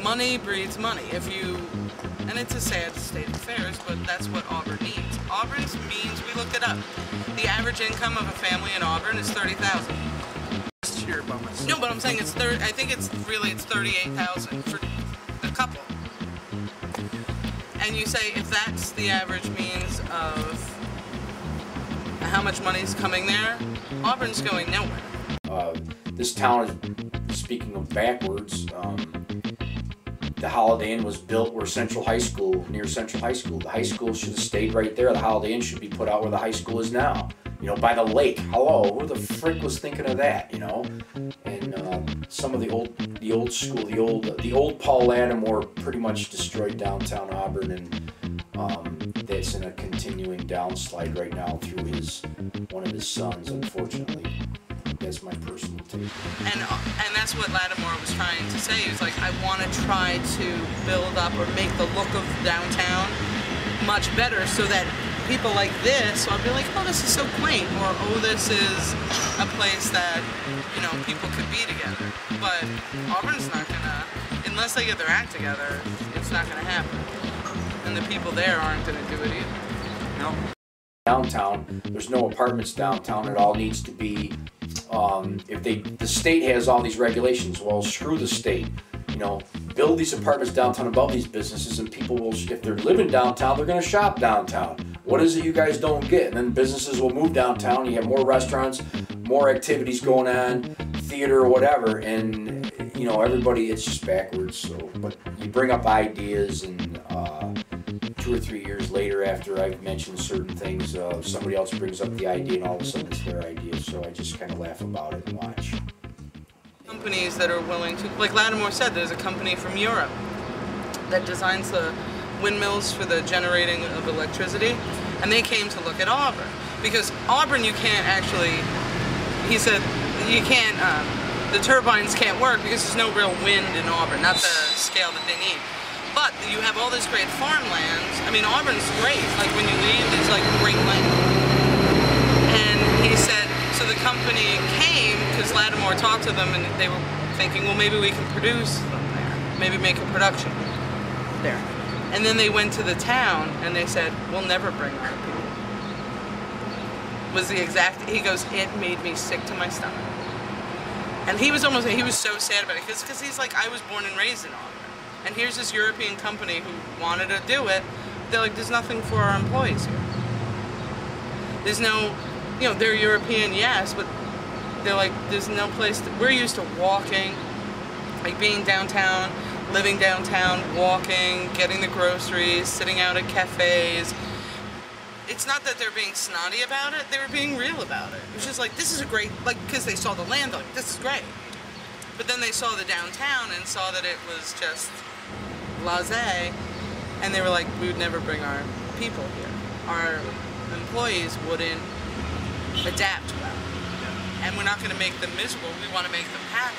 money breeds money. And it's a sad state of affairs, but that's what Auburn needs. Auburn's means, we looked it up. The average income of a family in Auburn is $30,000. No, but I'm saying it's I think it's $38,000 for a couple. And you say if that's the average means of how much money is coming there, Auburn's going nowhere. This town is, speaking of backwards, the Holiday Inn was built where Central High School, near Central High School. The high school should have stayed right there. The Holiday Inn should be put out where the high school is now. You know, by the lake. Hello, who the frick was thinking of that? You know, and some of the old school, the old Paul Lattimore pretty much destroyed downtown Auburn, and that's in a continuing downslide right now through one of his sons, unfortunately. That's my personal take. And that's what Lattimore was trying to say. He was like, I want to try to build up or make the look of downtown much better so that people like this will be like, oh, this is so quaint, or oh, this is a place that, you know, people could be together. But Auburn's not gonna, unless they get their act together, it's not gonna happen. And the people there aren't gonna do it either. No. Downtown, there's no apartments downtown. It all needs to be, if the state has all these regulations, well, screw the state. You know, build these apartments downtown above these businesses, and people will, if they're living downtown, they're going to shop downtown. What is it you guys don't get? And then businesses will move downtown. You have more restaurants, more activities going on, theater or whatever, and you know, everybody, it's just backwards. So, but you bring up ideas, and 2 or 3 years later, after I've mentioned certain things, somebody else brings up the idea, and all of a sudden it's their idea. So I just kind of laugh about it and watch. Companies that are willing to, like Lattimore said, there's a company from Europe that designs the windmills for the generating of electricity, and they came to look at Auburn. Because Auburn, you can't actually, he said, you can't, the turbines can't work because there's no real wind in Auburn, not the scale that they need. But you have all this great farmland. I mean, Auburn's great. Like when you leave, there's like great land. And he said, so the company came because Lattimore talked to them, and they were thinking, well, maybe we can produce them there. Maybe make a production there. And then they went to the town and they said, we'll never bring our people. Was the exact, he goes, it made me sick to my stomach. And he was so sad about it because he's like, I was born and raised in Auburn. And here's this European company who wanted to do it. They're like, there's nothing for our employees here. There's no, you know, they're European, yes, but they're like, there's no place, we're used to walking, like being downtown, living downtown, walking, getting the groceries, sitting out at cafes. It's not that they're being snotty about it, they were being real about it. It was just like, this is a great, like, because they saw the land, like, this is great. But then they saw the downtown and saw that it was just blasé, and they were like, we would never bring our people here. Our employees wouldn't adapt well. And we're not going to make them miserable, we want to make them happy.